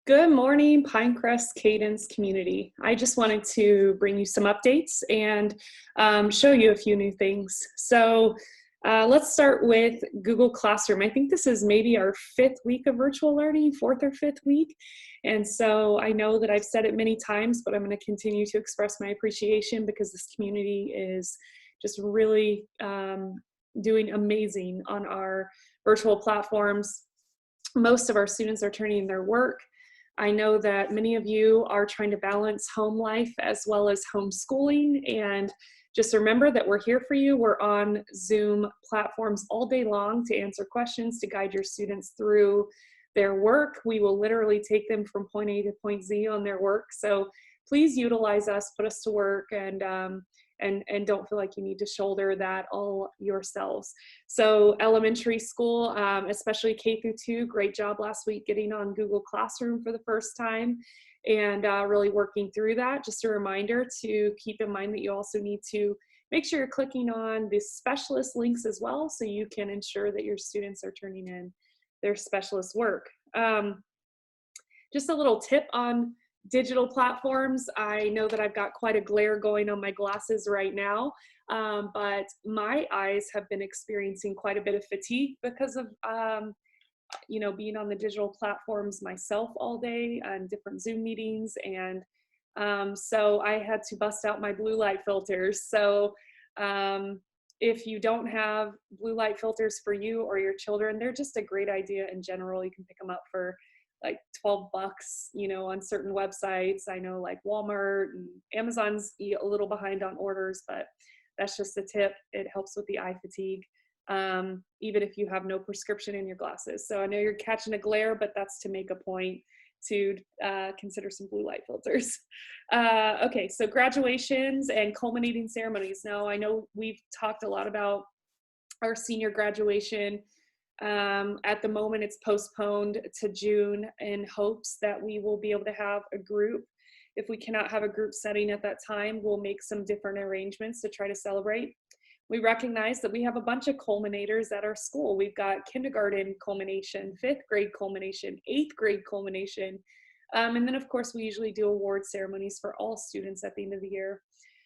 Good morning, Pinecrest Cadence community. I just wanted to bring you some updates and show you a few new things. Let's start with Google Classroom. I think this is maybe our fifth week of virtual learning, fourth or fifth week. And so I know that I've said it many times, but I'm going to continue to express my appreciation because this community is just really doing amazing on our virtual platforms. Most of our students are turning in their work. I know that many of you are trying to balance home life as well as homeschooling, and just remember that we're here for you. We're on Zoom platforms all day long to answer questions, to guide your students through their work. We will literally take them from point A to point Z on their work. So please utilize us, put us to work, and don't feel like you need to shoulder that all yourselves. So elementary school, especially K through 2, great job last week getting on Google Classroom for the first time and really working through that. Just a reminder to keep in mind that you also need to make sure you're clicking on the specialist links as well so you can ensure that your students are turning in their specialist work. Just a little tip on digital platforms. I know that I've got quite a glare going on my glasses right now, but my eyes have been experiencing quite a bit of fatigue because of being on the digital platforms myself all day and different Zoom meetings, and so I had to bust out my blue light filters. So if you don't have blue light filters for you or your children, they're just a great idea in general. You can pick them up for like 12 bucks, on certain websites. I know like Walmart and Amazon's a little behind on orders, but that's just a tip. It helps with the eye fatigue, even if you have no prescription in your glasses. So I know you're catching a glare, but that's to make a point to consider some blue light filters. Okay, so graduations and culminating ceremonies. Now I know we've talked a lot about our senior graduation. At the moment, it's postponed to June in hopes that we will be able to have a group. If we cannot have a group setting at that time, we'll make some different arrangements to try to celebrate. We recognize that we have a bunch of culminators at our school. We've got kindergarten culmination, 5th grade culmination, 8th grade culmination. And then of course, we usually do award ceremonies for all students at the end of the year.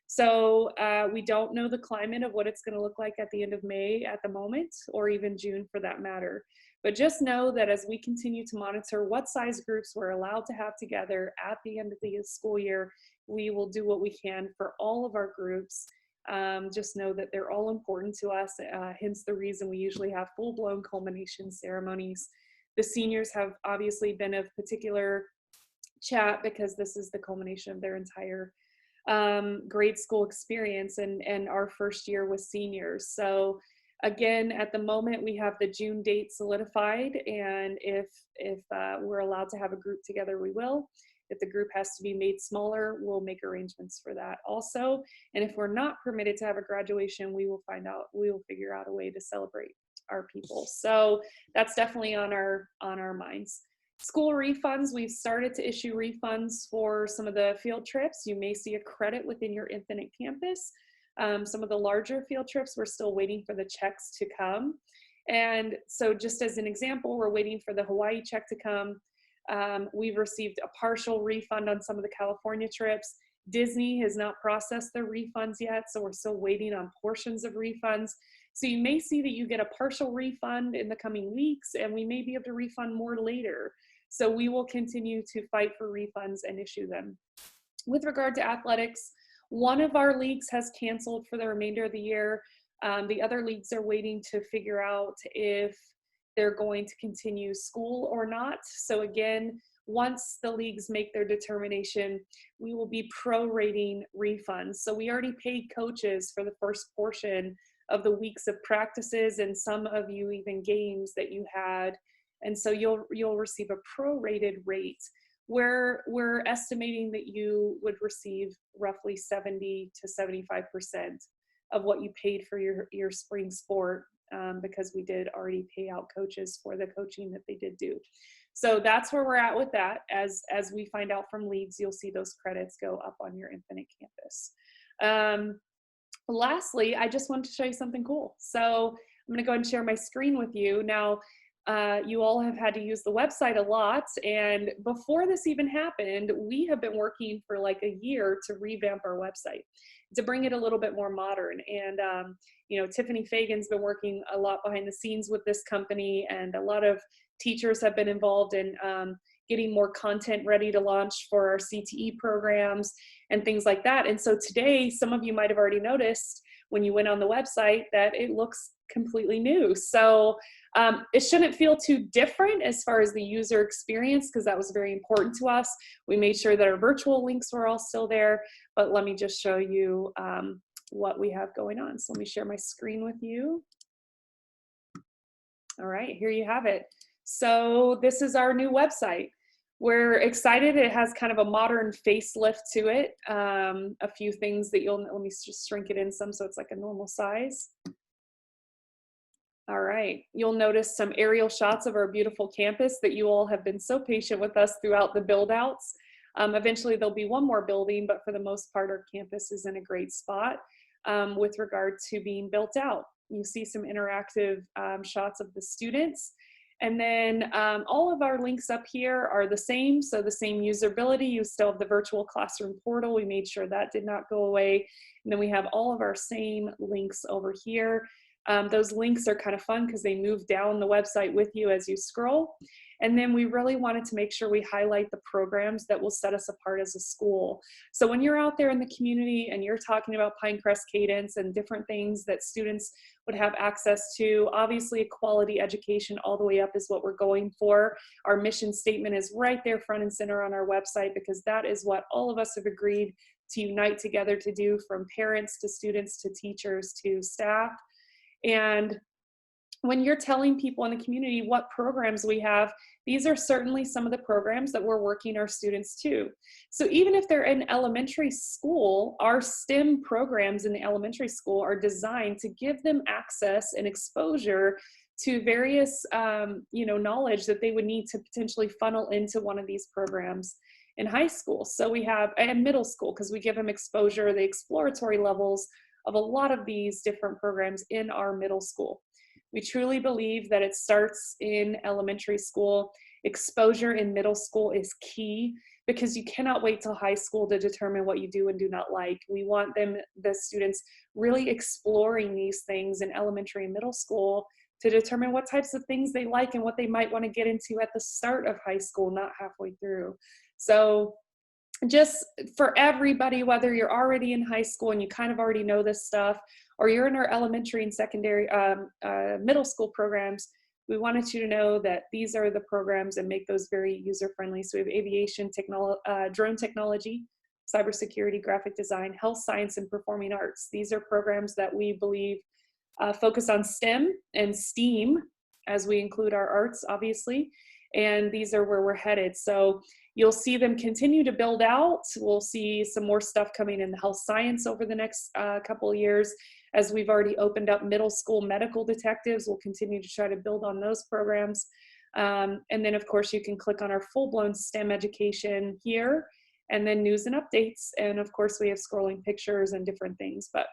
So we don't know the climate of what it's going to look like at the end of May at the moment, or even June for that matter. But just know that as we continue to monitor what size groups we're allowed to have together at the end of the school year, we will do what we can for all of our groups. Just know that they're all important to us, hence the reason we usually have full-blown culmination ceremonies. The seniors have obviously been of particular chat because this is the culmination of their entire grade school experience and our first year with seniors. So again, at the moment we have the June date solidified, and if we're allowed to have a group together, we will. If the group has to be made smaller, we'll make arrangements for that also. And if we're not permitted to have a graduation, we will figure out a way to celebrate our people. So that's definitely on our minds. School refunds, we've started to issue refunds for some of the field trips. You may see a credit within your Infinite campus. Some of the larger field trips, we're still waiting for the checks to come. And so just as an example, we're waiting for the Hawaii check to come. We've received a partial refund on some of the California trips. Disney has not processed their refunds yet, so we're still waiting on portions of refunds. So you may see that you get a partial refund in the coming weeks, and we may be able to refund more later. So we will continue to fight for refunds and issue them. With regard to athletics, one of our leagues has canceled for the remainder of the year. The other leagues are waiting to figure out if they're going to continue school or not. So again, once the leagues make their determination, we will be prorating refunds. So we already paid coaches for the first portion of the weeks of practices, and some of you even games that you had. And so you'll receive a prorated rate where we're estimating that you would receive roughly 70 to 75% of what you paid for your spring sport, because we did already pay out coaches for the coaching that they did do. So that's where we're at with that. As we find out from leagues, you'll see those credits go up on your Infinite campus. Lastly, I just wanted to show you something cool. So I'm going to go ahead and share my screen with you. Now, you all have had to use the website a lot, and before this even happened, we have been working for like a year to revamp our website, to bring it a little bit more modern. And you know, Tiffany Fagan's been working a lot behind the scenes with this company, and a lot of teachers have been involved in getting more content ready to launch for our CTE programs and things like that. And so today, some of you might have already noticed when you went on the website that it looks completely new. So it shouldn't feel too different as far as the user experience, because that was very important to us. We made sure that our virtual links were all still there, but let me just show you what we have going on. So let me share my screen with you. All right, here you have it. So this is our new website. We're excited. It has kind of a modern facelift to it. A few things that let me just shrink it in some so it's like a normal size. All right, you'll notice some aerial shots of our beautiful campus that you all have been so patient with us throughout the build outs. Eventually there'll be one more building, but for the most part, our campus is in a great spot with regard to being built out. You see some interactive shots of the students. And then all of our links up here are the same. So the same usability, you still have the virtual classroom portal. We made sure that did not go away. And then we have all of our same links over here. Those links are kind of fun because they move down the website with you as you scroll. And then we really wanted to make sure we highlight the programs that will set us apart as a school. So when you're out there in the community and you're talking about Pinecrest Cadence and different things that students would have access to, obviously a quality education all the way up is what we're going for. Our mission statement is right there front and center on our website, because that is what all of us have agreed to unite together to do, from parents to students to teachers to staff. And when you're telling people in the community what programs we have, these are certainly some of the programs that we're working our students to. So even if they're in elementary school, our STEM programs in the elementary school are designed to give them access and exposure to various knowledge that they would need to potentially funnel into one of these programs in high school. So we have, and middle school, because we give them exposure, the exploratory levels of a lot of these different programs in our middle school. We truly believe that it starts in elementary school. Exposure in middle school is key, because you cannot wait till high school to determine what you do and do not like. We want the students really exploring these things in elementary and middle school to determine what types of things they like and what they might want to get into at the start of high school, not halfway through. So just for everybody, whether you're already in high school and you kind of already know this stuff, or you're in our elementary and secondary, middle school programs, we wanted you to know that these are the programs and make those very user-friendly. So we have aviation, drone technology, cybersecurity, graphic design, health science, and performing arts. These are programs that we believe focus on STEM and STEAM, as we include our arts, obviously. And these are where we're headed. So you'll see them continue to build out. We'll see some more stuff coming in the health science over the next couple of years. As we've already opened up middle school medical detectives, we'll continue to try to build on those programs. And then of course you can click on our full-blown STEM education here, and then news and updates. And of course we have scrolling pictures and different things. But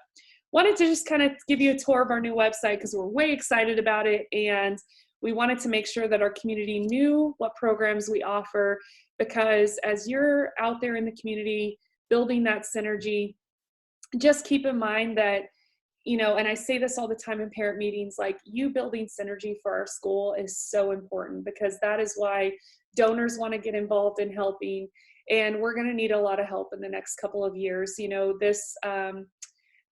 wanted to just kind of give you a tour of our new website because we're way excited about it. And we wanted to make sure that our community knew what programs we offer, because as you're out there in the community building that synergy, just keep in mind that, you know, and I say this all the time in parent meetings, like, you building synergy for our school is so important, because that is why donors want to get involved in helping. And we're going to need a lot of help in the next couple of years. You know,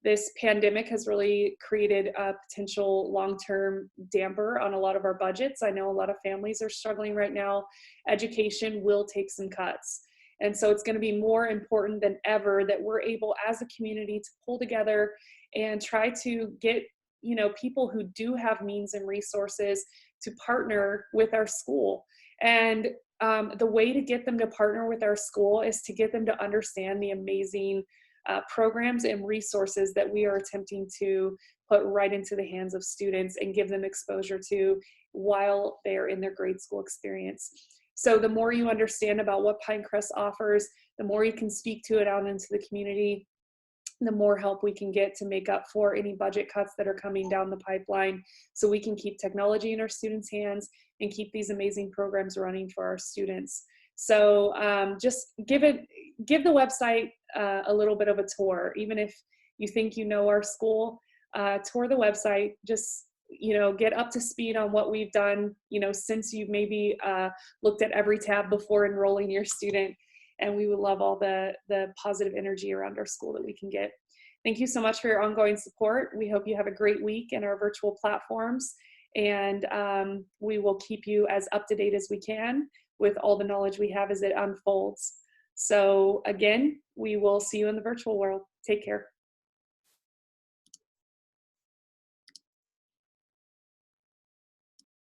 this pandemic has really created a potential long-term damper on a lot of our budgets. I know a lot of families are struggling right now. Education will take some cuts. And so it's going to be more important than ever that we're able as a community to pull together and try to get, you know, people who do have means and resources to partner with our school. And the way to get them to partner with our school is to get them to understand the amazing programs and resources that we are attempting to put right into the hands of students and give them exposure to while they're in their grade school experience. So the more you understand about what Pinecrest offers, the more you can speak to it out into the community. the more help we can get to make up for any budget cuts that are coming down the pipeline, so we can keep technology in our students' hands and keep these amazing programs running for our students. So just give the website a little bit of a tour. Even if you think you know our school, tour the website. Just get up to speed on what we've done, since you've maybe looked at every tab before enrolling your student. And we would love all the positive energy around our school that we can get. Thank you so much for your ongoing support. We hope you have a great week in our virtual platforms, and we will keep you as up to date as we can with all the knowledge we have as it unfolds. So again, we will see you in the virtual world. Take care.